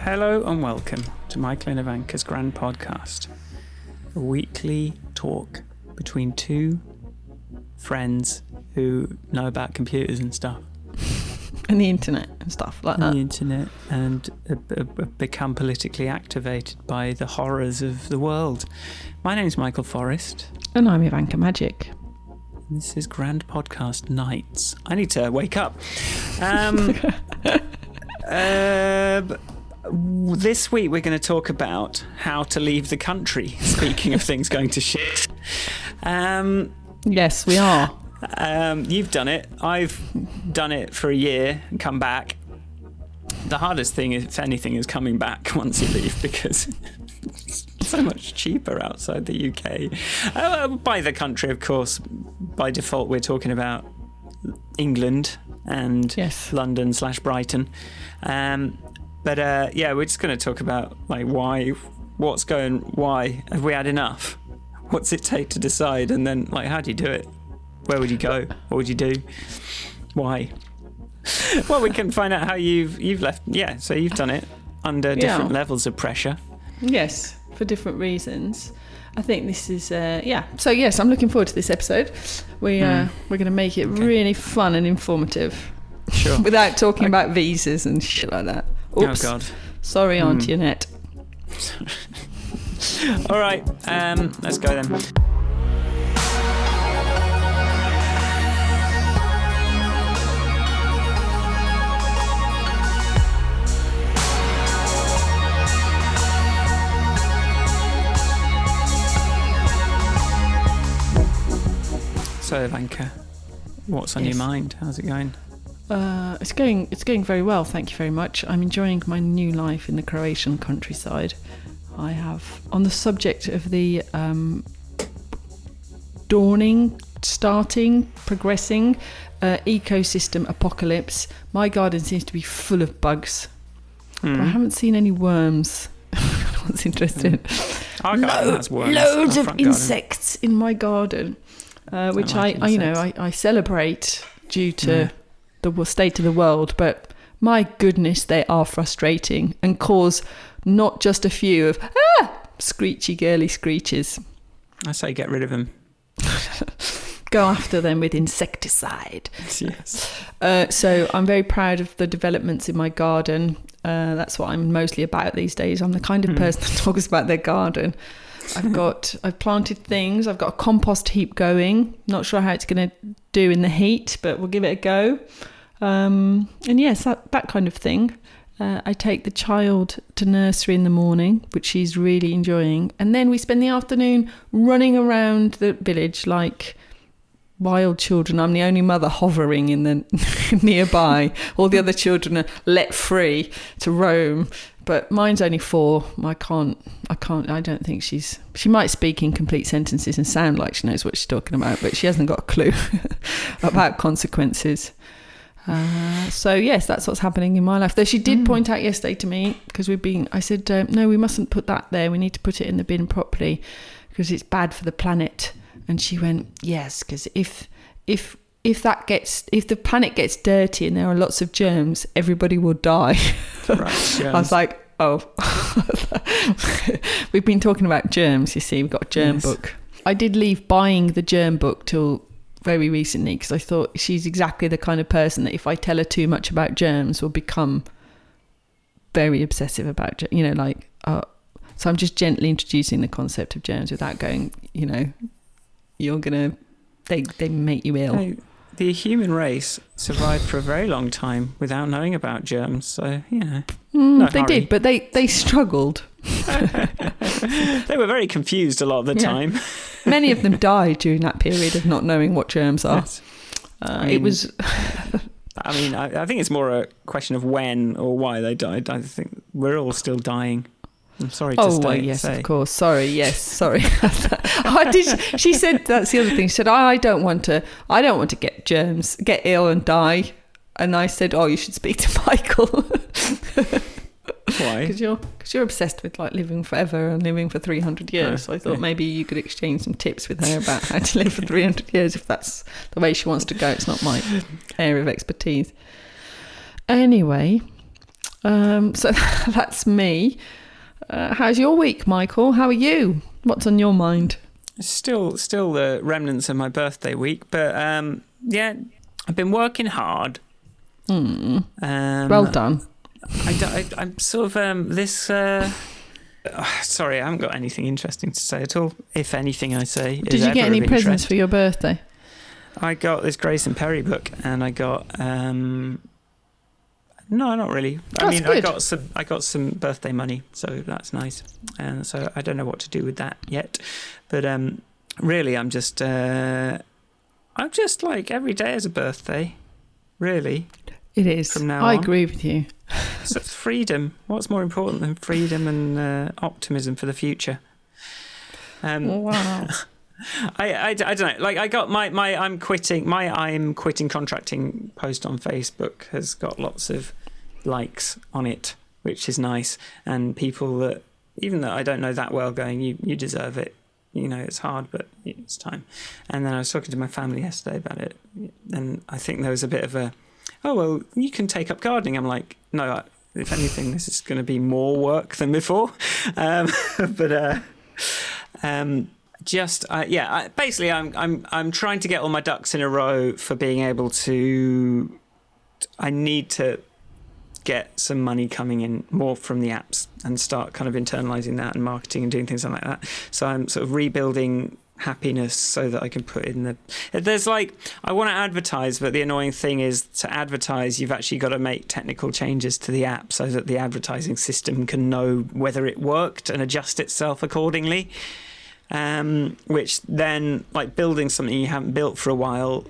Hello and welcome to Michael and Ivanka's Grand Podcast, a weekly talk between two friends who know about computers and stuff. And the internet and stuff like that. The internet, and become politically activated by the horrors of the world. My name's Michael Forrest. And I'm Ivanka Magic. This is Grand Podcast Nights. I need to wake up. This week we're going to talk about how to leave the country. Speaking of things going to shit. Yes, we are. You've done it. I've done it for a year and come back. The hardest thing, if anything, is coming back once you leave, because it's so much cheaper outside the UK. By the country, of course. By default, we're talking about England and London/Brighton. But we're just going to talk about why have we had enough? What's it take to decide? And then how do you do it? Where would you go? What would you do? Why? Well, we can find out how you've left. Yeah, so you've done it under different levels of pressure. Yes, for different reasons. I think this is So yes, I'm looking forward to this episode. We're going to make it really fun and informative. Sure. Without talking about visas and shit like that. Oops. Oh God. Sorry, Auntie Annette. All right, let's go then. So, Ivanka, what's on your mind? How's it going? It's going very well, thank you very much. I'm enjoying my new life in the Croatian countryside. I have, on the subject of the progressing ecosystem apocalypse, my garden seems to be full of bugs. But I haven't seen any worms. What's interesting? Our garden has worms. Loads of insects in my garden, which I celebrate due to the state of the world, but my goodness, they are frustrating and cause not just a few of screechy girly screeches. I say get rid of them. Go after them with insecticide. Yes. So I'm very proud of the developments in my garden. That's what I'm mostly about these days. I'm the kind of person that talks about their garden. I've planted things. I've got a compost heap going. Not sure how it's going to do in the heat, but we'll give it a go. And yes, that kind of thing. I take the child to nursery in the morning, which she's really enjoying. And then we spend the afternoon running around the village like wild children. I'm the only mother hovering in the nearby. All the other children are let free to roam. But mine's only 4. I don't think she might speak in complete sentences and sound like she knows what she's talking about, but she hasn't got a clue about consequences. So yes, that's what's happening in my life. Though she did point out yesterday to me, because I said, no, we mustn't put that there. We need to put it in the bin properly because it's bad for the planet. And she went, yes, because if the planet gets dirty and there are lots of germs, everybody will die. Right, I was like, oh. We've been talking about germs, you see. We've got a germ book. I did leave buying the germ book till very recently because I thought she's exactly the kind of person that if I tell her too much about germs will become very obsessive about so I'm just gently introducing the concept of germs without going, you're gonna they make you ill. Hey, the human race survived for a very long time without knowing about germs, so they did, but they struggled. They were very confused a lot of the time. Many of them died during that period of not knowing what germs are. Yes. I think it's more a question of when or why they died. I think we're all still dying. I'm sorry to say. Yes, of course. Sorry. Yes, sorry. She said that's the other thing. She said, I don't want to get ill and die. And I said, you should speak to Michael. Why? Because you're obsessed with living forever and living for 300 years. So I thought maybe you could exchange some tips with her about how to live for 300 years if that's the way she wants to go. It's not my area of expertise. Anyway, So that's me. How's your week, Michael? How are you? What's on your mind? Still the remnants of my birthday week, but yeah, I've been working hard. Well done. I'm sort of this. Sorry, I haven't got anything interesting to say at all. If anything I say is Did you get ever any of presents interest. for your birthday? I got this Grayson Perry book, and I got no, not really. I mean, good. I got some birthday money, so that's nice. And so I don't know what to do with that yet, but really, I'm just like every day is a birthday, really. It is. From now I on. agree with you. So it's freedom. What's more important than freedom and optimism for the future? Wow. I don't know. Like I got my I'm quitting contracting post on Facebook has got lots of likes on it, which is nice, and people that even though I don't know that well going, you deserve it. You know, it's hard, but it's time. And then I was talking to my family yesterday about it, and I think there was a bit of a, oh, well, you can take up gardening. I'm like, no, if anything, this is going to be more work than before. Basically, I'm trying to get all my ducks in a row for being able to. I need to get some money coming in more from the apps and start kind of internalizing that and marketing and doing things like that. So I'm sort of rebuilding happiness so that I can put in the. There's like I want to advertise, but the annoying thing is to advertise, you've actually got to make technical changes to the app so that the advertising system can know whether it worked and adjust itself accordingly. Which then, like building something you haven't built for a while,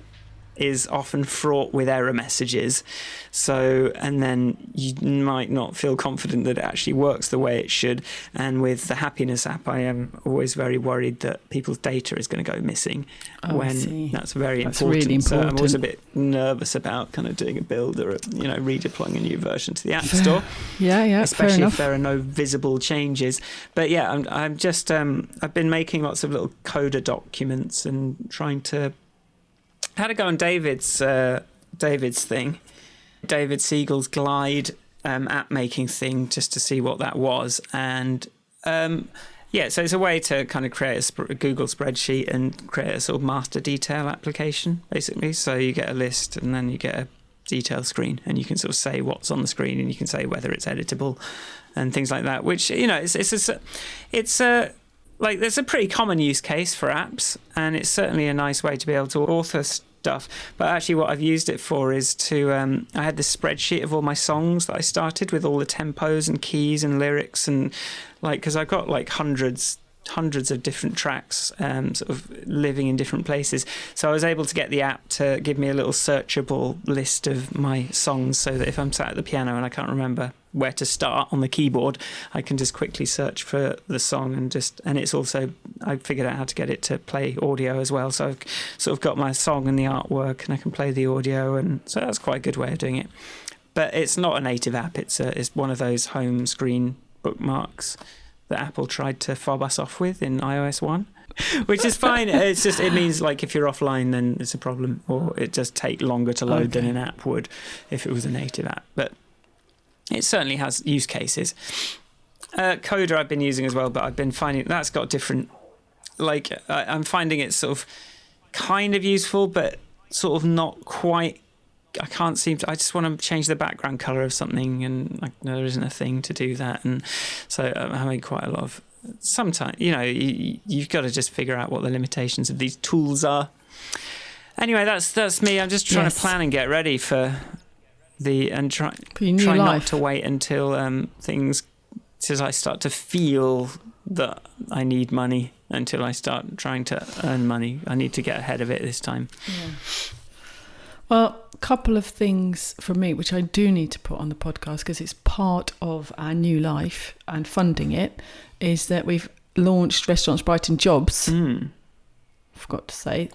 is often fraught with error messages. So, and then you might not feel confident that it actually works the way it should. And with the happiness app, I am always very worried that people's data is going to go missing when that's very important. Really important. So I'm always a bit nervous about kind of doing a build or, redeploying a new version to the App Store. Yeah, especially if there are no visible changes. But yeah, I'm just, I've been making lots of little coder documents and trying to, I had to go on David's thing, David Siegel's Glide app making thing, just to see what that was. And so it's a way to kind of create a Google spreadsheet and create a sort of master detail application, basically. So you get a list and then you get a detail screen and you can sort of say what's on the screen and you can say whether it's editable and things like that, which, like there's a pretty common use case for apps, and it's certainly a nice way to be able to author stuff. But actually what I've used it for is to, I had this spreadsheet of all my songs that I started with all the tempos and keys and lyrics, and like, because I've got like hundreds of different tracks sort of living in different places. So I was able to get the app to give me a little searchable list of my songs so that if I'm sat at the piano and I can't remember where to start on the keyboard, I can just quickly search for the song and it's also, I figured out how to get it to play audio as well. So I've sort of got my song and the artwork and I can play the audio, and so that's quite a good way of doing it. But it's not a native app. It's one of those home screen bookmarks that Apple tried to fob us off with in iOS 1, which is fine. It's just, it means like if you're offline, then it's a problem, or it does take longer to load than an app would if it was a native app. But it certainly has use cases. Coda I've been using as well, but I've been finding that's got different, like I'm finding it sort of kind of useful, but sort of not quite. I can't seem to, I just want to change the background color of something and there isn't a thing to do that. And so I'm having quite a lot of, sometimes, you've got to just figure out what the limitations of these tools are. Anyway, that's me. I'm just trying to plan and get ready for try not to wait until I start to feel that I need money, until I start trying to earn money. I need to get ahead of it this time. Yeah. Well, a couple of things from me, which I do need to put on the podcast because it's part of our new life and funding it, is that we've launched Restaurants Brighton Jobs. I forgot to say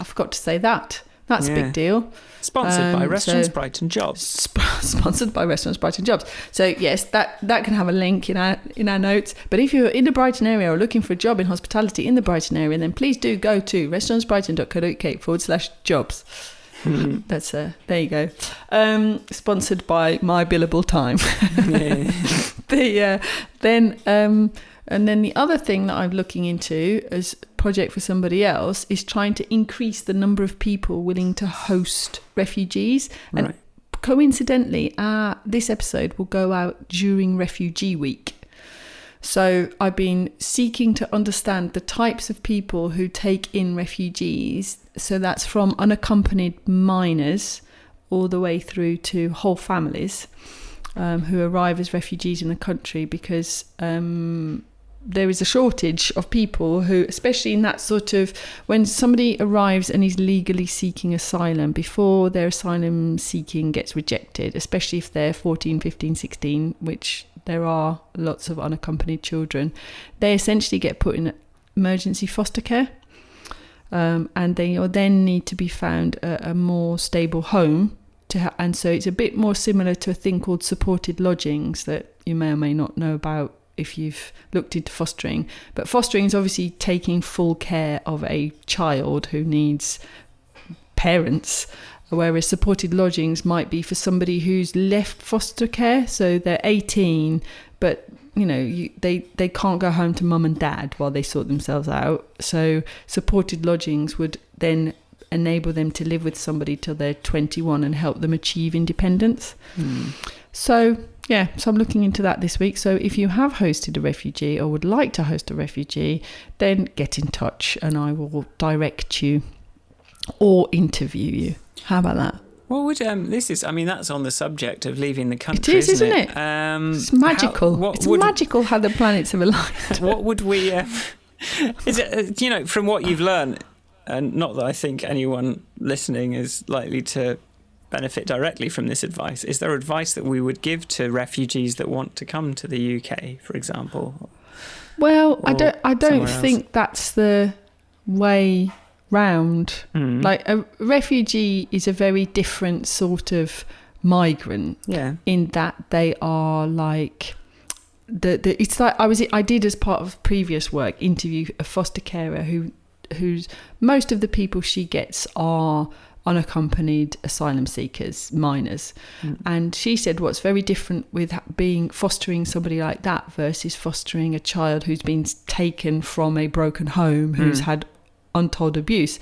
that. That's a big deal. Sponsored by Restaurants Brighton Jobs. Sponsored by Restaurants Brighton Jobs. So yes, that can have a link in our notes. But if you're in the Brighton area or looking for a job in hospitality in the Brighton area, then please do go to restaurantsbrighton.co.uk/jobs. That's there you go. Sponsored by My Billable Time. And then the other thing that I'm looking into as a project for somebody else is trying to increase the number of people willing to host refugees. And Right. coincidentally, this episode will go out during Refugee Week. So I've been seeking to understand the types of people who take in refugees. So that's from unaccompanied minors all the way through to whole families who arrive as refugees in the country, because there is a shortage of people who, especially in that sort of, when somebody arrives and is legally seeking asylum, before their asylum seeking gets rejected, especially if they're 14, 15, 16, which there are lots of unaccompanied children, they essentially get put in emergency foster care. And they then need to be found a more stable home. And so it's a bit more similar to a thing called supported lodgings that you may or may not know about if you've looked into fostering. But fostering is obviously taking full care of a child who needs parents, whereas supported lodgings might be for somebody who's left foster care, so they're 18, but they can't go home to mum and dad while they sort themselves out. So supported lodgings would then enable them to live with somebody till they're 21 and help them achieve independence. So I'm looking into that this week. So if you have hosted a refugee or would like to host a refugee, then get in touch and I will direct you or interview you. How about that? What would that's on the subject of leaving the country. It is, isn't it? It's magical. Magical how the planets have aligned. What would we? Is it from what you've learned, and not that I think anyone listening is likely to benefit directly from this advice, is there advice that we would give to refugees that want to come to the UK, for example? Well, I don't think that's the way round. Like a refugee is a very different sort of migrant, in that they are like it's like I did, as part of previous work, interview a foster carer who's most of the people she gets are unaccompanied asylum seekers, minors. And she said what's very different with fostering somebody like that versus fostering a child who's been taken from a broken home, who's had untold abuse,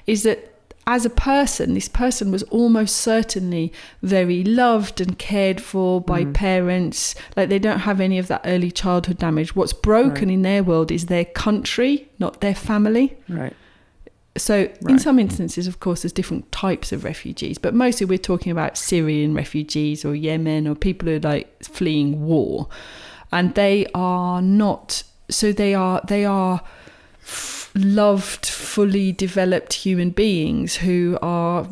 is that as a person, this person was almost certainly very loved and cared for by parents. Like, they don't have any of that early childhood damage. What's broken in their world is their country, not their family. Right. So in some instances, of course, there's different types of refugees, but mostly we're talking about Syrian refugees or Yemen or people who are like fleeing war. And they are not, so they are loved, fully developed human beings who are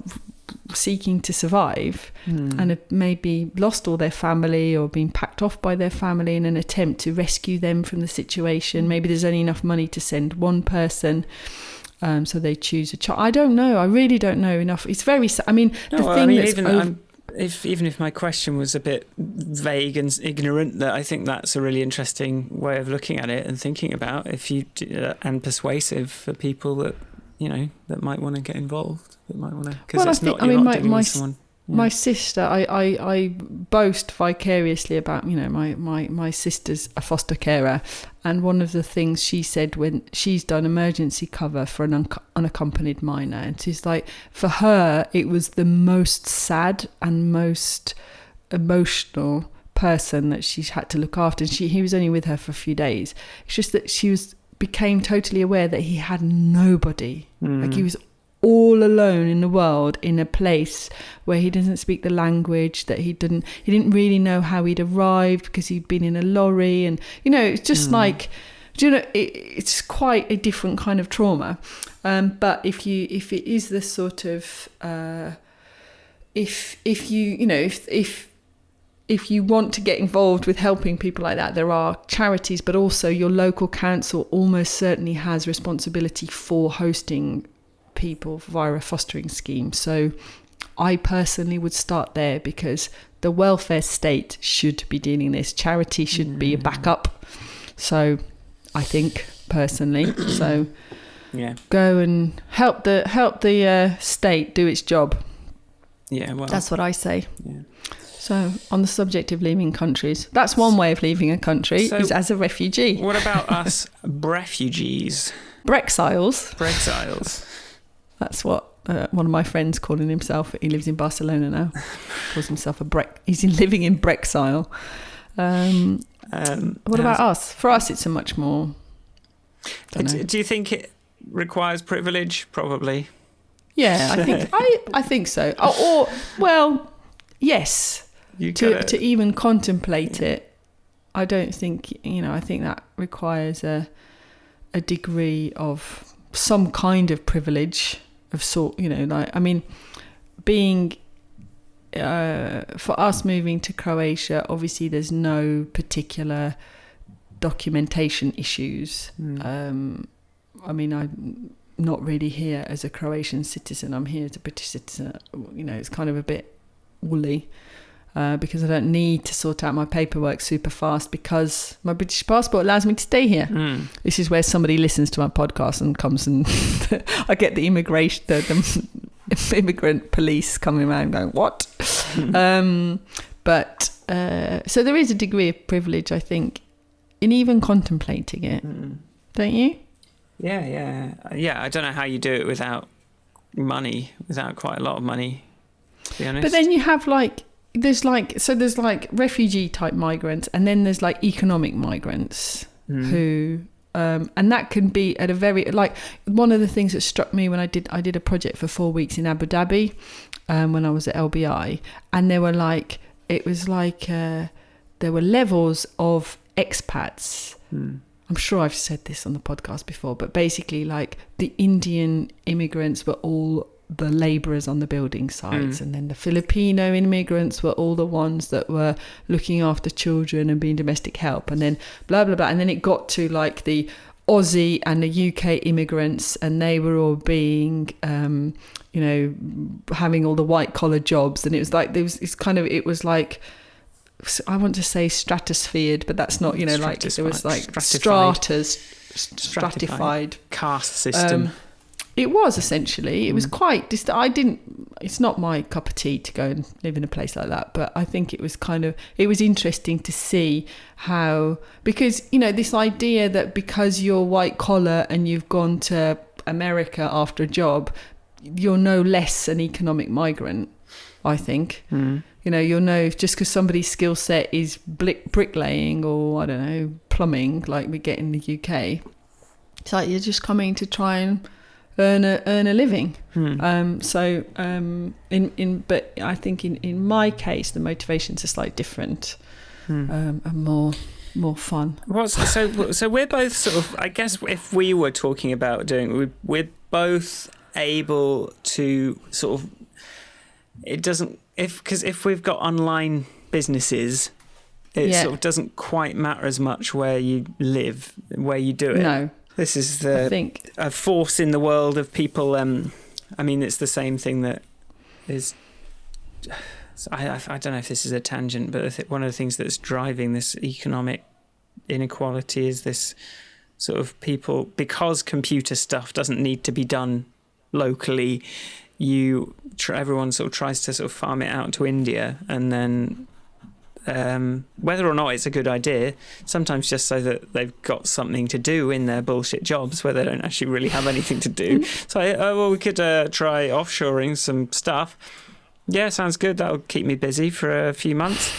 seeking to survive and have maybe lost all their family or been packed off by their family in an attempt to rescue them from the situation. Maybe there's only enough money to send one person. So they choose a child. I don't know. I really don't know enough. It's very. Even if my question was a bit vague and ignorant, that I think that's a really interesting way of looking at it and thinking about and persuasive for people that that might want to get involved. That might want to, because my sister, I boast vicariously about my sister's a foster carer, and one of the things she said when she's done emergency cover for an unaccompanied minor, and she's like, for her it was the most sad and most emotional person that she's had to look after, and he was only with her for a few days. It's just that she became totally aware that he had nobody. Like, he was all alone in the world, in a place where he doesn't speak the language, that he didn't really know how he'd arrived because he'd been in a lorry, and it's just like, it's quite a different kind of trauma. But if it is the sort of if you want to get involved with helping people like that, there are charities, but also your local council almost certainly has responsibility for hosting people via a fostering scheme. So I personally would start there, because the welfare state should be dealing this. Charity should be a backup. So I think personally, go and help the state do its job. Yeah, well, That's what I say. yeah. So on the subject of leaving countries, that's one way of leaving a country, is as a refugee. What about us Brefugees? Brexiles. That's what one of my friends calling himself. He lives in Barcelona now. Calls himself he's living in Brexile. What about us? For us, it's a much more... Do you think it requires privilege? Probably. Yeah, I think I think so. Or well, yes. To even contemplate it, I don't think, I think that requires a degree of some kind of privilege of sort, being, for us moving to Croatia, obviously there's no particular documentation issues. I'm not really here as a Croatian citizen. I'm here as a British citizen. It's kind of a bit woolly. Because I don't need to sort out my paperwork super fast because my British passport allows me to stay here. This is where somebody listens to my podcast and comes and I get the the immigrant police coming around going, what? So there is a degree of privilege, I think, in even contemplating it. Don't you? Yeah. I don't know how you do it without quite a lot of money, to be honest. But then you have there's refugee type migrants, and then there's economic migrants who and that can be at a very one of the things that struck me when I did a project for 4 weeks in Abu Dhabi when I was at LBI, and there were there were levels of expats. I'm sure I've said this on the podcast before, but basically the Indian immigrants were all the labourers on the building sites, and then the Filipino immigrants were all the ones that were looking after children and being domestic help, and then blah blah blah, and then it got to the Aussie and the UK immigrants, and they were all being having all the white collar jobs, and it was I want to say stratosphered, but that's not, there was stratified caste system. It was essentially, it was quite, it's not my cup of tea to go and live in a place like that, but I think it was it was interesting to see how, because, this idea that because you're white collar and you've gone to America after a job, you're no less an economic migrant, I think. Just because somebody's skill set is bricklaying or, I don't know, plumbing, like we get in the UK, it's like you're just coming to try and earn a living. But I think in my case the motivations are slightly different, and more fun. So we're both sort of, I guess if we were talking about we're both able to sort of, if we've got online businesses, it sort of doesn't quite matter as much where you live, where you do it. No. This is a force in the world of people. It's the same thing that is. I don't know if this is a tangent, but I think one of the things that's driving this economic inequality is this sort of people, because computer stuff doesn't need to be done locally. Everyone sort of tries to sort of farm it out to India, and then. Whether or not it's a good idea, sometimes just so that they've got something to do in their bullshit jobs where they don't actually really have anything to do. So, we could try offshoring some stuff. Yeah, sounds good. That'll keep me busy for a few months.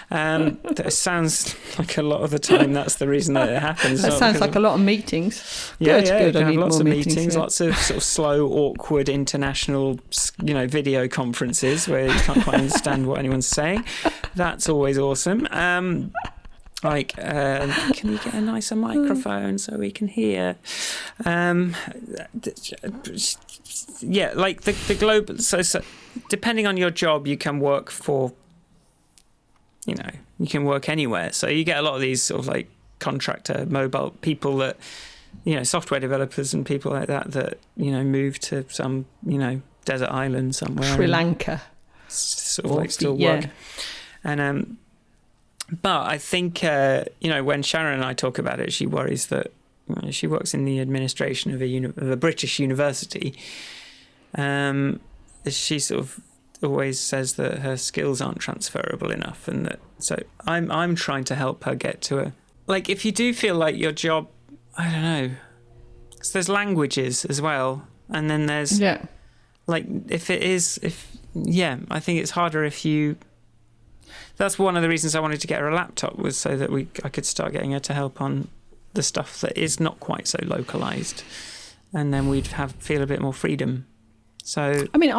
That sounds like a lot of the time that's the reason that it happens. That sounds like a lot of meetings. Good. I have need lots more of meetings, yeah. Lots of sort of slow, awkward international, video conferences where you can't quite understand what anyone's saying. That's always awesome. Can we get a nicer microphone so we can hear? The global. So depending on your job, you can work for. You can work anywhere. So you get a lot of these sort of contractor mobile people that, software developers and people like that, move to some, desert island somewhere. Sri Lanka. Sort of still work. And, but I think, when Sharon and I talk about it, she worries that she works in the administration of a British university. She sort of always says that her skills aren't transferable enough, and that so I'm trying to help her get to a, like, if you do feel like your job, I don't know, because there's languages as well, and then there's like I think it's harder if you. That's one of the reasons I wanted to get her a laptop, was so that I could start getting her to help on the stuff that is not quite so localized, and then we'd feel a bit more freedom. So I mean,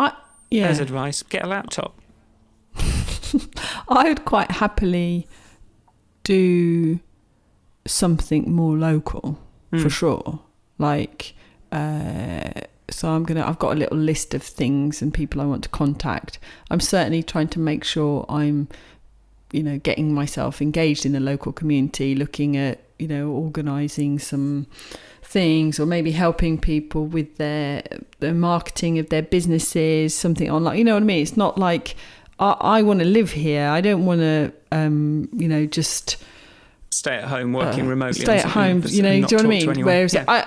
there's advice: get a laptop. I would quite happily do something more local for sure. Like, so I've got a little list of things and people I want to contact. I'm certainly trying to make sure I'm, getting myself engaged in the local community, looking at, organising some things, or maybe helping people with the marketing of their businesses, something online. You know what I mean? It's not like I want to live here. I don't want to, just stay at home working remotely. Stay at home, do you know what I mean? Whereas I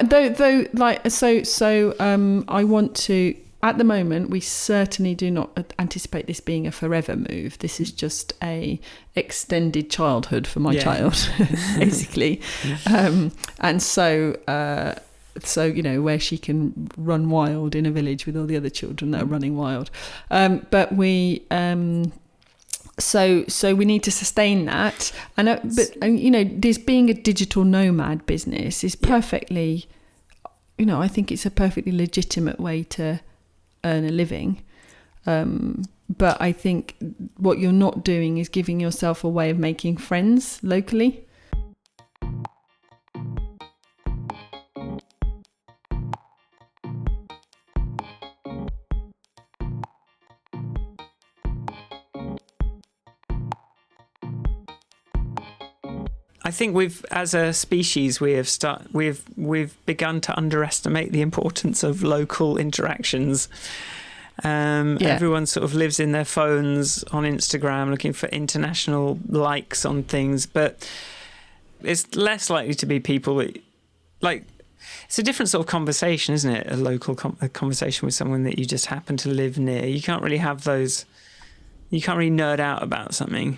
want to. At the moment, we certainly do not anticipate this being a forever move. This is just a extended childhood for my child, basically. And so where she can run wild in a village with all the other children that are running wild. But we. So we need to sustain that, this being a digital nomad business is perfectly, I think it's a perfectly legitimate way to earn a living. But I think what you're not doing is giving yourself a way of making friends locally. I think as a species, we've begun to underestimate the importance of local interactions. Everyone sort of lives in their phones on Instagram, looking for international likes on things, but it's less likely to be people that, like, it's a different sort of conversation, isn't it? A local conversation with someone that you just happen to live near. You can't really have those. You can't really nerd out about something.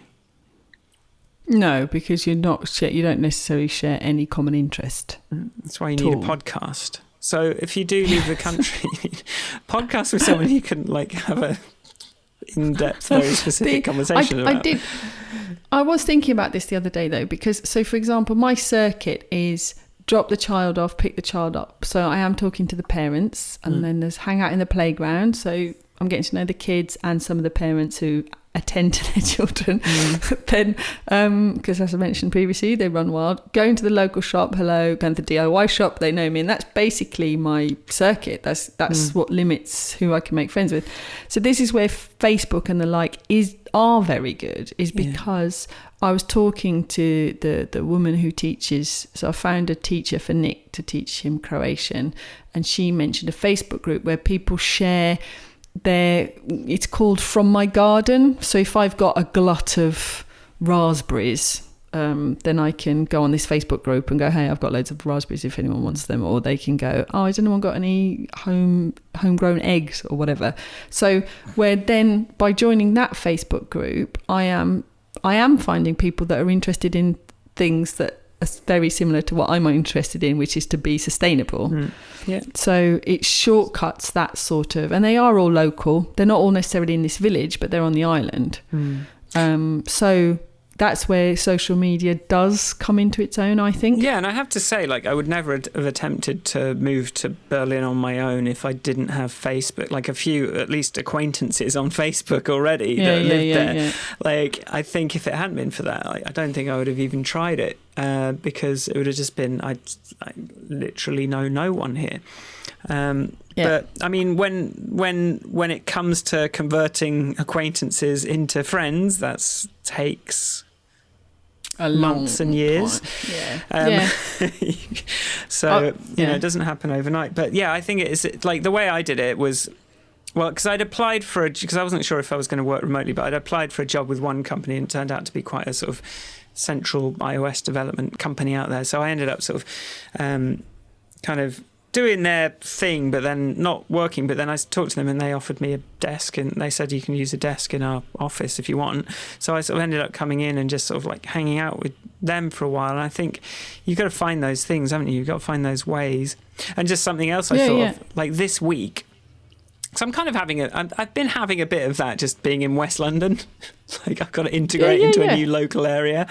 No, because you don't necessarily share any common interest. That's why you need a podcast. So if you do leave the country, podcast with someone you can have a in-depth, very specific conversation about. I was thinking about this the other day though, because for example, my circuit is drop the child off, pick the child up. So I am talking to the parents, and then there's hang out in the playground. So I'm getting to know the kids and some of the parents who attend to their children. Then, because as I mentioned previously, they run wild. Going to the local shop, going to the DIY shop, they know me, and that's basically my circuit. That's what limits who I can make friends with. So this is where Facebook and the like are very good, is because I was talking to the woman who teaches. So I found a teacher for Nick to teach him Croatian, and she mentioned a Facebook group where people share it's called From My Garden. So if I've got a glut of raspberries, then I can go on this Facebook group and go, hey, I've got loads of raspberries if anyone wants them. Or they can go, oh, has anyone got any homegrown eggs or whatever? So where then by joining that Facebook group, I am finding people that are interested in things that are very similar to what I'm interested in, which is to be sustainable. So it shortcuts that sort of, and they are all local. They're not all necessarily in this village, but they're on the island. So that's where social media does come into its own, I think. Yeah, and I have to say, I would never have attempted to move to Berlin on my own if I didn't have Facebook. Like a few, at least, acquaintances on Facebook already that lived there. Yeah. I think if it hadn't been for that, I don't think I would have even tried it, because it would have just been, I literally know no one here. But I mean, when it comes to converting acquaintances into friends, that takes months and years. So it doesn't happen overnight. But I think it is the way I did it was, well, because I'd applied because I wasn't sure if I was going to work remotely, but I'd applied for a job with one company, and it turned out to be quite a sort of central iOS development company out there. So I ended up sort of kind of doing their thing, but then not working. But then I talked to them and they offered me a desk, and they said you can use a desk in our office if you want. So I sort of ended up coming in and just sort of like hanging out with them for a while. And I think you've got to find those things, haven't you? You've got to find those ways. And just something else I thought of, like this week. So I'm kind of I've been having a bit of that just being in West London. Like I've got to integrate into a new local area.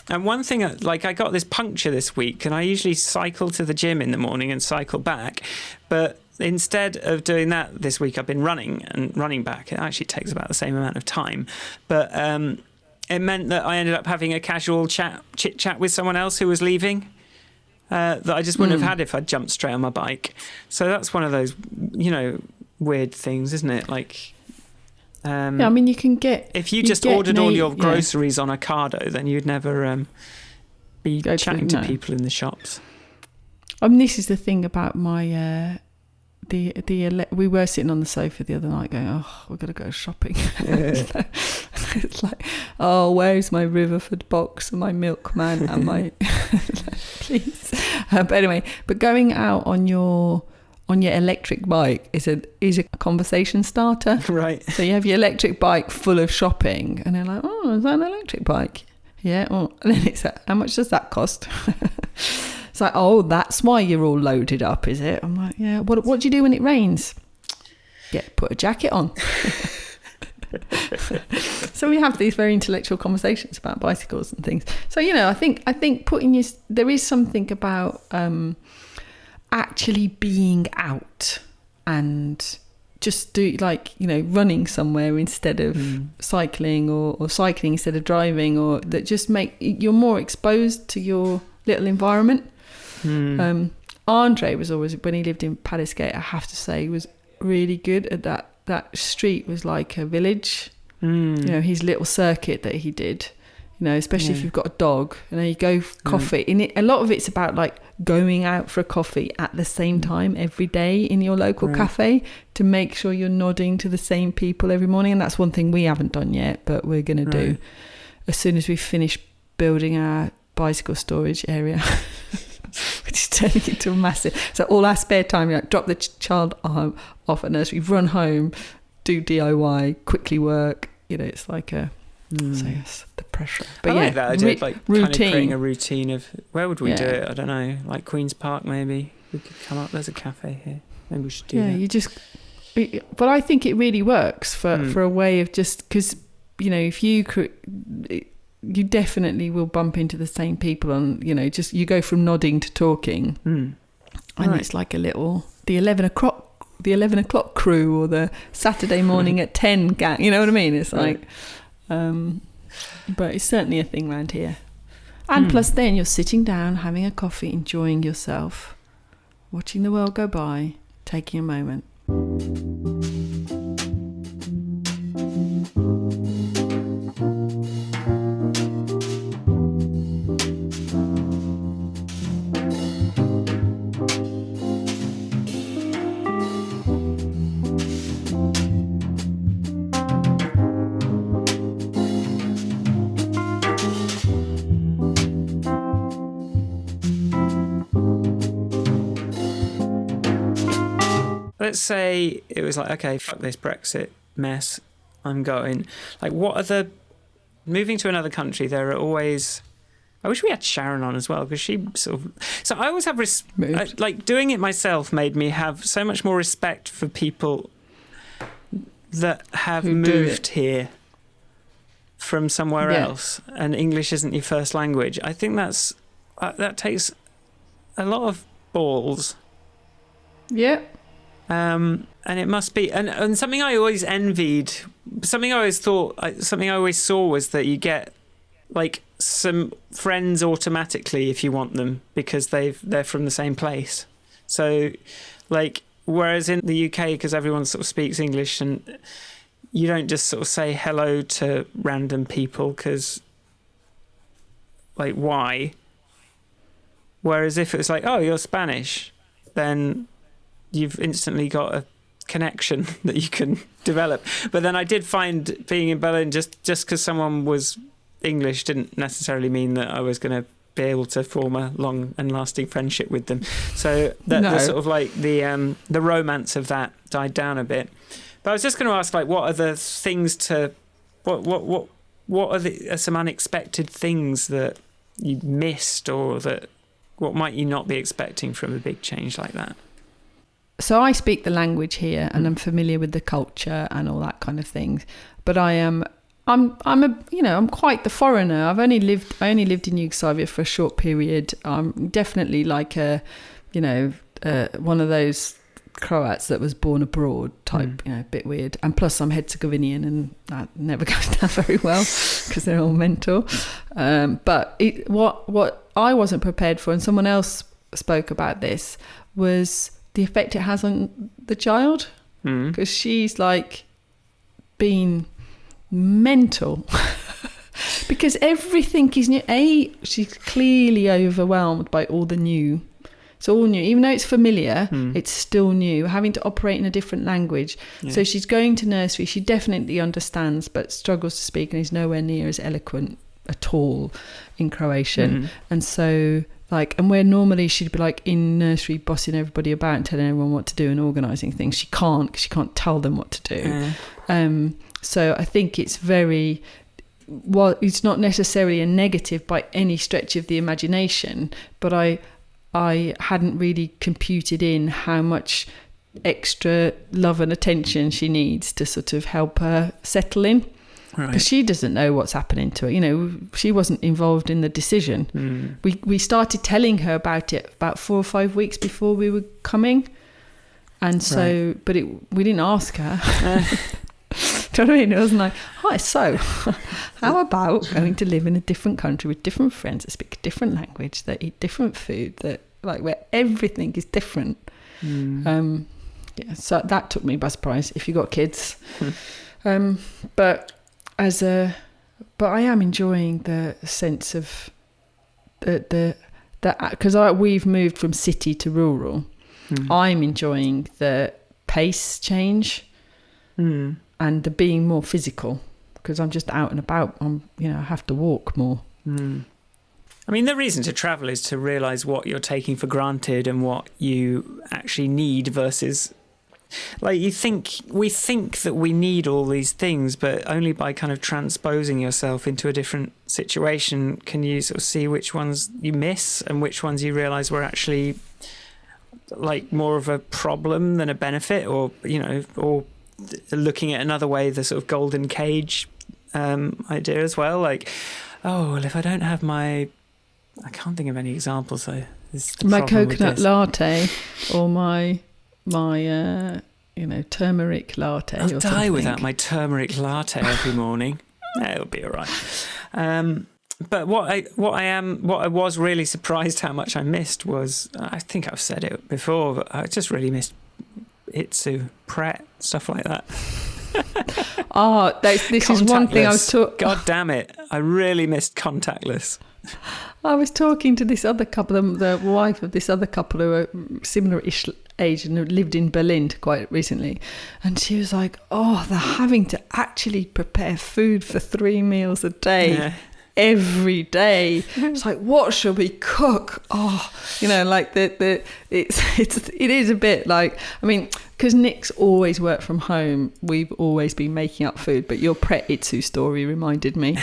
And one thing, like I got this puncture this week, and I usually cycle to the gym in the morning and cycle back. But instead of doing that this week, I've been running and running back. It actually takes about the same amount of time. But it meant that I ended up having a casual chit chat with someone else who was leaving. That I just wouldn't have had if I'd jumped straight on my bike. So that's one of those, weird things, isn't it? Like, I mean, you can get... If you just ordered all your groceries on Ocado, then you'd never be chatting to people in the shops. I mean, this is the thing about my... we were sitting on the sofa the other night going, we've got to go shopping. It's like, where's my Riverford box and my milkman and my... Please. But anyway, going out on your electric bike is a conversation starter. Right. So you have your electric bike full of shopping and they're like, is that an electric bike? Yeah. And then it's like, how much does that cost? It's like, that's why you're all loaded up, is it? I'm like, yeah. What do you do when it rains? Put a jacket on. So we have these very intellectual conversations about bicycles and things. So, I think there is something about actually being out and just do running somewhere instead of cycling or cycling instead of driving, or that just make you're more exposed to your little environment. Andre was always, when he lived in Palisgate, I have to say, was really good at that. That street was like a village. His little circuit that he did, especially if you've got a dog, you go coffee. A lot of it's about like going out for a coffee at the same time every day in your local cafe to make sure you're nodding to the same people every morning. And that's one thing we haven't done yet, but we're going to do as soon as we finish building our bicycle storage area. Which is turning into a massive... So all our spare time, drop the child off at nursery, run home, do DIY, quickly work. It's like a... So yes, the pressure. But I like that idea, routine. Kind of creating a routine of... Where would we do it? I don't know. Like Queen's Park, maybe. We could come up... There's a cafe here. Maybe we should do that. You just... But I think it really works for a way of just... Because, if you... You definitely will bump into the same people on, just you go from nodding to talking, and it's like a little the 11 o'clock crew or the Saturday morning at 10 gang. You know what I mean? It's like, but it's certainly a thing around here. And plus, then you're sitting down, having a coffee, enjoying yourself, watching the world go by, taking a moment. Let's say it was like, okay, fuck this Brexit mess, I'm going. Like, moving to another country, there are always... I wish we had Sharon on as well, because she sort of... So I always have... doing it myself made me have so much more respect for people that have moved here from somewhere else, and English isn't your first language. I think that takes a lot of balls. Yeah. And it must be, and something I always envied, something I always saw was that you get like some friends automatically if you want them because they're from the same place. So, like, whereas in the UK, because everyone sort of speaks English, and you don't just sort of say hello to random people because, like, why? Whereas if it was like, oh, you're Spanish, then you've instantly got a connection that you can develop. But then I did find being in Berlin, just because someone was English didn't necessarily mean that I was going to be able to form a long and lasting friendship with them. So the sort of like the romance of that died down a bit. But I was just going to ask, like, what are the things to what are some unexpected things that you missed, or that what might you not be expecting from a big change like that? So I speak the language here, and I'm familiar with the culture and all that kind of things. But I'm quite the foreigner. I only lived in Yugoslavia for a short period. I'm definitely like one of those Croats that was born abroad type, a bit weird. And plus I'm Herzegovinian, and that never goes down very well because they're all mental. But what I wasn't prepared for, and someone else spoke about this, was the effect it has on the child, because she's like been mental because everything is new. She's clearly overwhelmed by all the new. It's all new, even though it's familiar. It's still new, having to operate in a different language. So she's going to nursery. She definitely understands, but struggles to speak, and is nowhere near as eloquent at all in Croatian. And so and where normally she'd be like in nursery bossing everybody about and telling everyone what to do and organising things, she can't, because she can't tell them what to do. So I think it's it's not necessarily a negative by any stretch of the imagination, but I hadn't really computed in how much extra love and attention she needs to sort of help her settle in. Because she doesn't know what's happening to her. She wasn't involved in the decision. We started telling her about it about 4 or 5 weeks before we were coming. And so, but we didn't ask her. Do you know what I mean? It wasn't like, hi, so how about going to live in a different country with different friends that speak a different language, that eat different food, where everything is different. So that took me by surprise, if you got kids. But I am enjoying the sense of because we've moved from city to rural. I'm enjoying the pace change and the being more physical, because I'm just out and about. I have to walk more. I mean, the reason to travel is to realise what you're taking for granted and what you actually need versus. Like we think that we need all these things, but only by kind of transposing yourself into a different situation can you sort of see which ones you miss and which ones you realise were actually like more of a problem than a benefit, or looking at another way, the sort of golden cage idea as well. Like, well, if I don't have I can't think of any examples though. My coconut latte or my turmeric latte. I'll die without my turmeric latte every morning. It'll be all right. But what I was really surprised how much I missed was, I think I've said it before, but I just really missed Itsu, Pret, stuff like that. This is one thing I was talking. God damn it! I really missed contactless. I was talking to this other couple, the wife of this other couple who are similar-ish age and who lived in Berlin quite recently, and she was like, they're having to actually prepare food for 3 meals a day. Every day. It's like, what should we cook? It is a bit like, I mean, because Nick's always worked from home, we've always been making up food, but your Pret Itsu story reminded me.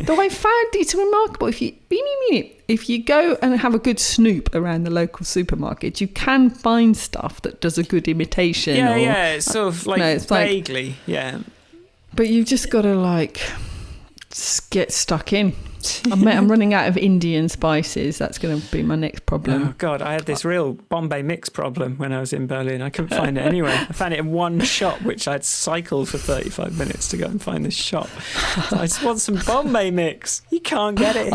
Though I found it's remarkable, if you go and have a good snoop around the local supermarket, you can find stuff that does a good imitation. It's sort of like vaguely, But you've just got to get stuck in. I'm running out of Indian spices. That's going to be my next problem. Oh God, I had this real Bombay mix problem when I was in Berlin. I couldn't find it anywhere. I found it in one shop, which I'd cycled for 35 minutes to go and find this shop. So I just want some Bombay mix. You can't get it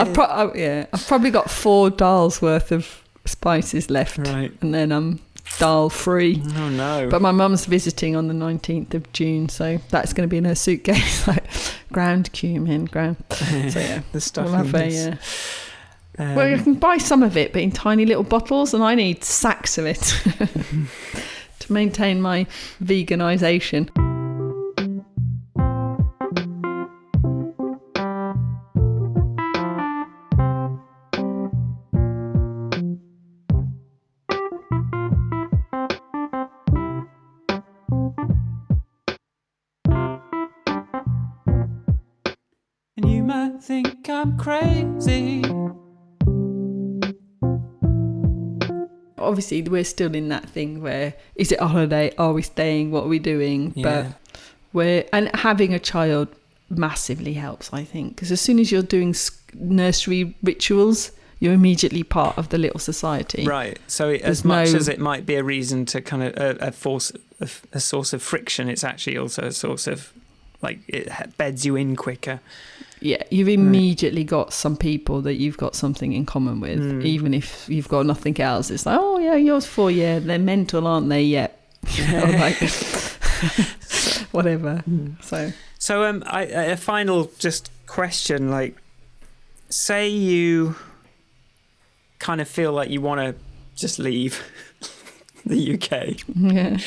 here. I've probably got 4 dals worth of spices left, right? And then I'm dal free. Oh no! But my mum's visiting on the 19th of June, so that's going to be in her suitcase, like ground cumin, So the stuff. We'll have well, you can buy some of it, but in tiny little bottles, and I need sacks of it to maintain my veganisation. I'm crazy. Obviously, we're still in that thing where, is it a holiday? Are we staying? What are we doing? Yeah. But and having a child massively helps, I think, because as soon as you're doing nursery rituals, you're immediately part of the little society. Right. So as much as it might be a reason to kind of a source of friction, it's actually also a source of, like, it beds you in quicker. Yeah, you've immediately got some people that you've got something in common with, even if you've got nothing else. It's like, oh yeah, yours 4 years, they're mental, aren't they? Yet, like whatever. So a final just question, like, say you kind of feel like you want to just leave the UK. Yeah.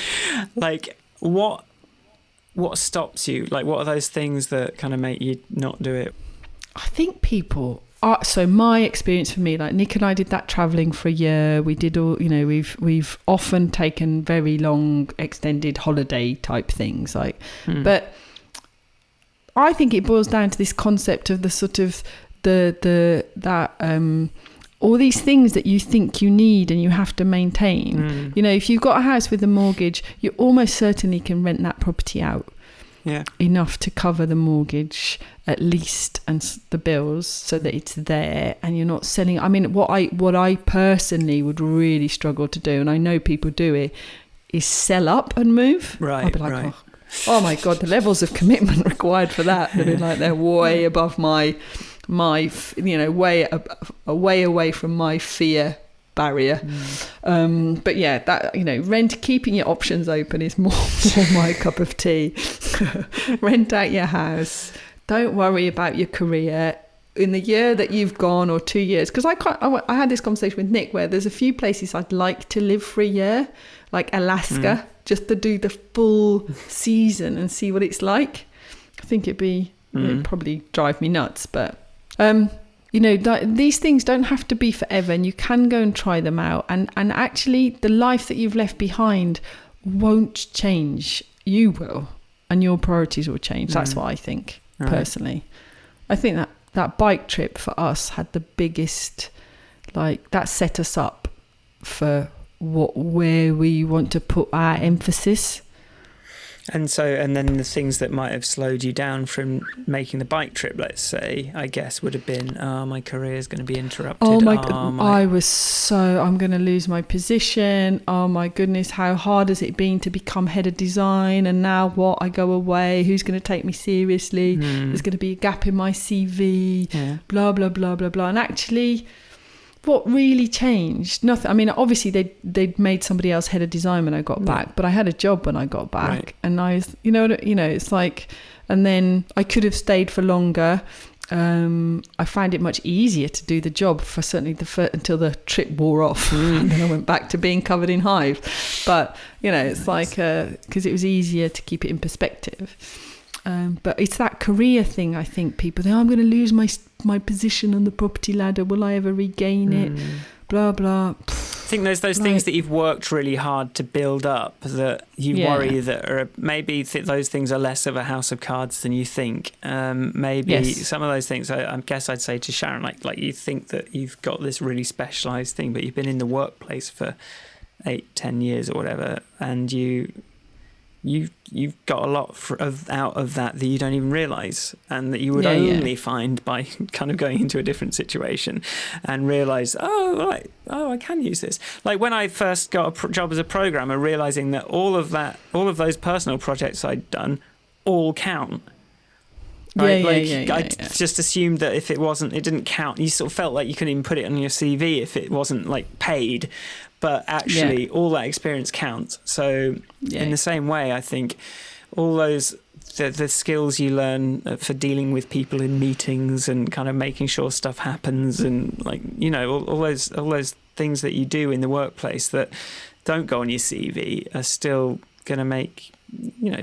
Like, what stops you? Like, what are those things that kind of make you not do it? I think people are, so my experience for me, like Nick and I did that traveling for a year. We did all, we've often taken very long extended holiday type things, like, but I think it boils down to this concept of the sort of all these things that you think you need and you have to maintain. If you've got a house with a mortgage, you almost certainly can rent that property out enough to cover the mortgage at least and the bills, so that it's there and you're not selling. I mean, what I personally would really struggle to do, and I know people do it, is sell up and move. Right. I'd be like, oh my God, the levels of commitment required for that. They're way above my way away from my fear barrier. But yeah, that, keeping your options open is more my cup of tea. Rent out your house. Don't worry about your career in the year that you've gone, or 2 years. Because I had this conversation with Nick where there's a few places I'd like to live for a year, like Alaska, just to do the full season and see what it's like. I think it'd probably drive me nuts, but these things don't have to be forever, and you can go and try them out, and actually the life that you've left behind won't change. You will, and your priorities will change. That's what I think. Right. Personally, I think that bike trip for us had the biggest, like, that set us up for where we want to put our emphasis. And then the things that might have slowed you down from making the bike trip, let's say, I guess, would have been, my career is going to be interrupted. Oh my God, I'm going to lose my position. Oh my goodness, how hard has it been to become head of design? And now what? I go away. Who's going to take me seriously? There's going to be a gap in my CV. Yeah. Blah, blah, blah, blah, blah. And actually, what really changed? Nothing. I mean, obviously they'd made somebody else head of design when I got back, but I had a job when I got back, right. And I was, it's like, and then I could have stayed for longer. I find it much easier to do the job for certainly until the trip wore off, and then I went back to being covered in hives. But it's like because it was easier to keep it in perspective. But it's that career thing. I think people think, I'm going to lose my position on the property ladder. Will I ever regain it? Blah, blah. I think there's those things that you've worked really hard to build up that you worry that are maybe those things are less of a house of cards than you think. Maybe some of those things, I guess I'd say to Sharon, like you think that you've got this really specialised thing, but you've been in the workplace for 8-10 years or whatever, and you've got a lot out of that you don't even realise, and that you would only find by kind of going into a different situation and realise, I can use this. Like when I first got a job as a programmer, realising that all of those personal projects I'd done all count. Right? I just assumed that if it didn't count. You sort of felt like you couldn't even put it on your CV if it wasn't like paid. But actually, all that experience counts. So in the same way, I think all those the skills you learn for dealing with people in meetings and kind of making sure stuff happens, and like all those things that you do in the workplace that don't go on your CV are still going to make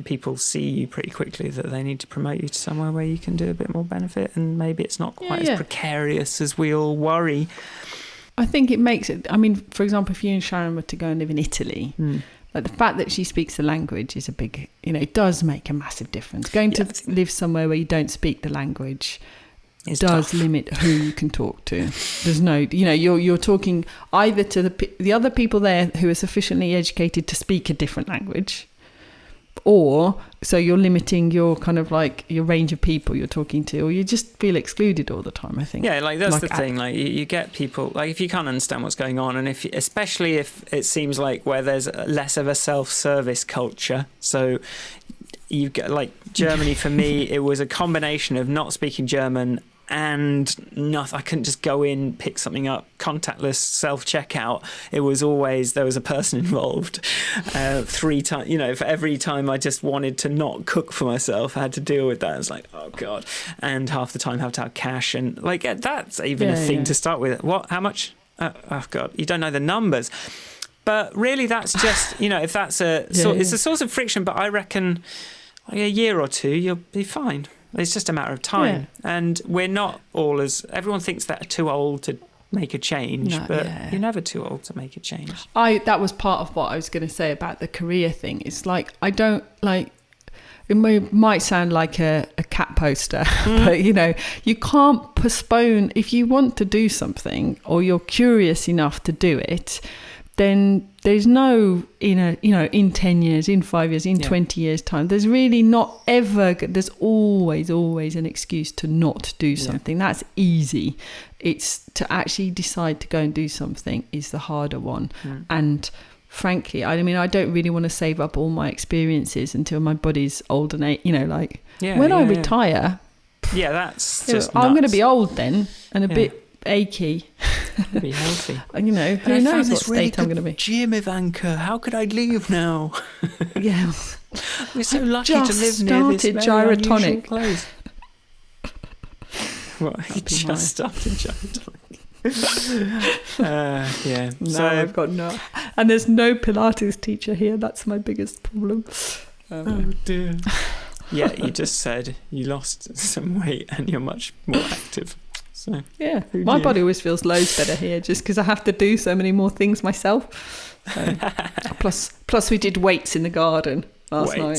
people see you pretty quickly that they need to promote you to somewhere where you can do a bit more benefit, and maybe it's not quite as precarious as we all worry. I think it makes it. I mean, for example, if you and Sharon were to go and live in Italy, like the fact that she speaks the language is a big, it does make a massive difference. Going to live somewhere where you don't speak the language does limit who you can talk to. There's no, you're talking either to the other people there who are sufficiently educated to speak a different language, or so you're limiting your kind of like your range of people you're talking to, or you just feel excluded all the time, I think. Yeah, like that's the thing. Like you get people, like if you can't understand what's going on, and especially if it seems like where there's less of a self-service culture. So you get like Germany for me, it was a combination of not speaking German and nothing. I couldn't just go in, pick something up, contactless self-checkout. It was always, there was a person involved 3 times, for every time I just wanted to not cook for myself, I had to deal with that. It's like, oh God. And half the time have to have cash, and like that's even a thing to start with. What, how much? Oh God, you don't know the numbers. But really that's just, if that's it's a source of friction, but I reckon like a year or two, you'll be fine. It's just a matter of time. Yeah. And we're not all everyone thinks that are too old to make a change, but you're never too old to make a change. That was part of what I was going to say about the career thing. It's like, I don't like, it might sound like a cat poster, but you can't postpone. If you want to do something or you're curious enough to do it, then there's no, in 10 years, in 5 years, in 20 years time, there's really not ever, there's always an excuse to not do something. That's easy. It's to actually decide to go and do something is the harder one. And frankly, I don't really want to save up all my experiences until my body's old and when I retire. Yeah, that's just I'm going to be old then and a bit achy. Be healthy. Who knows what state I'm going to be. Gym, Ivanka. How could I leave now? Yeah. We're so lucky to live near this very unusual place. What? You just started gyrotonic. Yeah. No, so I've got no. And there's no Pilates teacher here. That's my biggest problem. Oh dear. Yeah, you just said you lost some weight and you're much more active. So, yeah, my body always feels loads better here just because I have to do so many more things myself. So, plus we did weights in the garden last night.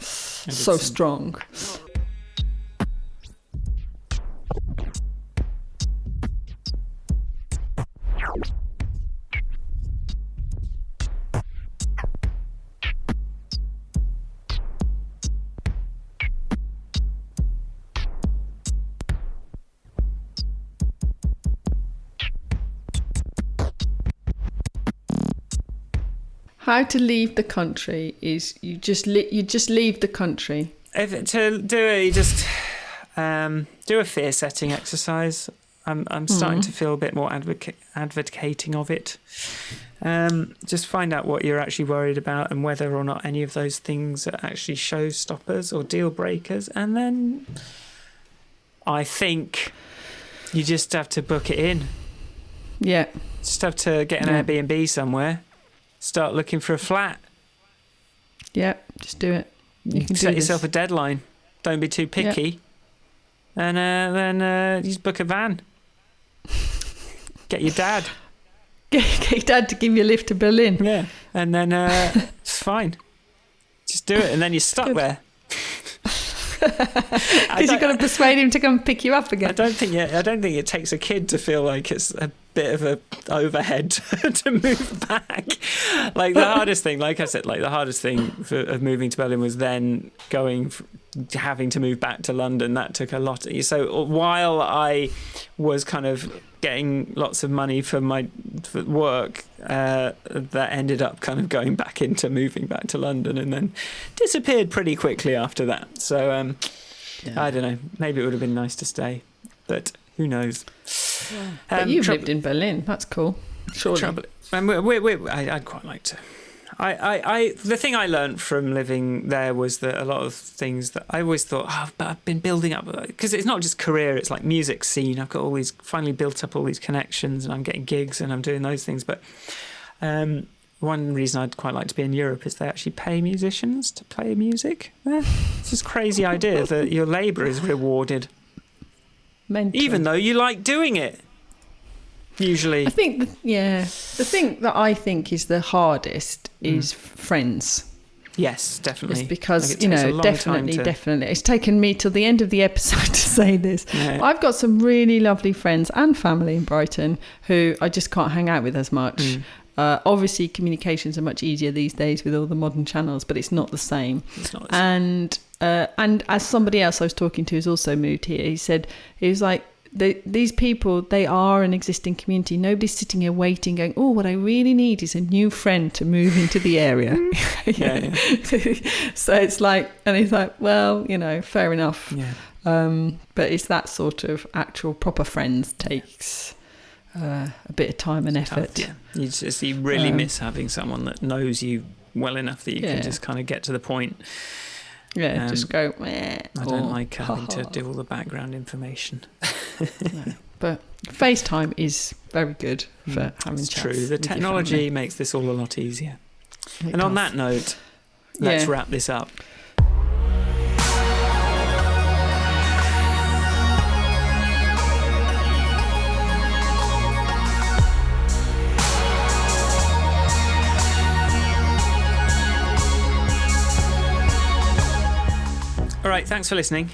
So strong. How to leave the country is you just leave the country. To do it, you just do a fear setting exercise. I'm starting to feel a bit more advocating of it. Just find out what you're actually worried about and whether or not any of those things are actually showstoppers or deal breakers. And then I think you just have to book it in. Yeah. Just have to get an Airbnb somewhere. Start looking for a flat. Yeah, just do it. You can set yourself a deadline. Don't be too picky. And then you just book a van. Get your dad. Get your dad to give you a lift to Berlin. Yeah, and then it's fine. Just do it, and then you're stuck there. Because you've got to persuade him to come pick you up again. I don't think it takes a kid to feel like it's a bit of a overhead to move back. Like the hardest thing, like I said, the hardest thing of moving to Berlin was then having to move back to London. That took a lot. So while I was kind of getting lots of money for work, that ended up kind of going back into moving back to London and then disappeared pretty quickly after that. So I don't know, maybe it would have been nice to stay, but who knows. But you've lived in Berlin, that's cool. Surely. I'd quite like to. The thing I learned from living there was that a lot of things that I always thought, but I've been building up, because it's not just career, it's like music scene. I've got finally built up all these connections and I'm getting gigs and I'm doing those things. But one reason I'd quite like to be in Europe is they actually pay musicians to play music. It's this crazy idea that your labour is rewarded. Mental. Even though you like doing it. Usually. I think, the thing that I think is the hardest is friends. Yes, definitely. It's because, Like, it takes a long time definitely. It's taken me till the end of the episode to say this. Yeah. I've got some really lovely friends and family in Brighton who I just can't hang out with as much. Obviously, communications are much easier these days with all the modern channels, but it's not the same. It's not the same. And as somebody else I was talking to who's also moved here, he was like, these people, they are an existing community. Nobody's sitting here waiting, going, oh, what I really need is a new friend to move into the area. Yeah. So it's like, and he's like, well, fair enough. Yeah. But it's that sort of actual proper friends takes a bit of time and effort. Tough, yeah. You really miss having someone that knows you well enough that you can just kind of get to the point. Yeah, just go, meh. I don't like having to do all the background information. No. But FaceTime is very good for having It's chats. true. The with your technology family. makes this all a lot easier. It And on does. that note, let's Yeah. wrap this up. All right, thanks for listening.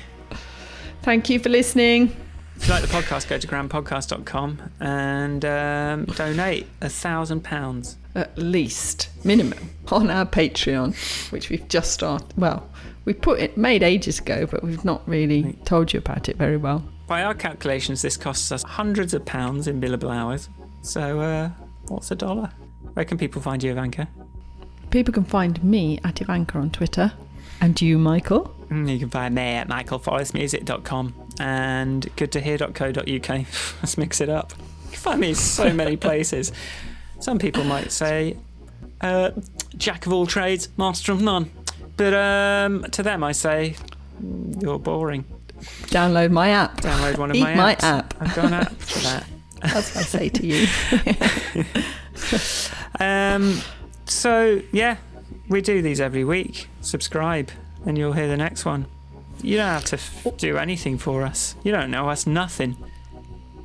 Thank you for listening. If you like the podcast, go to grandpodcast.com and donate £1,000. At least, minimum, on our Patreon, which we've just started. Well, we made ages ago, but we've not really told you about it very well. By our calculations, this costs us hundreds of pounds in billable hours. So, what's $1? Where can people find you, Ivanka? People can find me at Ivanka on Twitter. And you, Michael? You can find me at michaelforestmusic.com and goodtohear.co.uk. Let's mix it up. You can find me in so many places. Some people might say, jack of all trades, master of none. But to them I say, you're boring. Download my app. Download one of Eat my apps. my app. I've got an app for that. That's what I say to you. So, yeah, we do these every week. Subscribe and you'll hear the next one. You don't have to do anything for us. You don't know us nothing.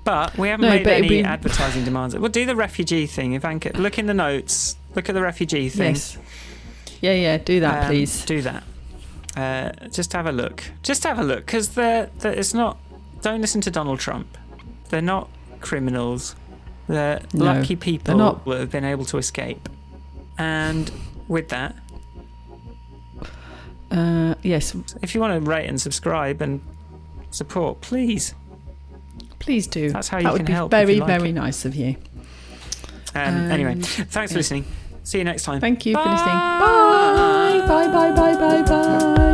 But we haven't made any advertising demands. We'll do the refugee thing. Ivanka, look in the notes. Look at the refugee thing. Yes. Yeah, do that, please. Do that. Just have a look. Just have a look, because it's not... Don't listen to Donald Trump. They're not criminals. They're lucky people that have been able to escape. And with that... yes. If you want to rate and subscribe and support, please. Please do. That's how you can help. That would be very, very nice of you. Anyway, thanks for listening. See you next time. Thank you for listening. Bye. Bye.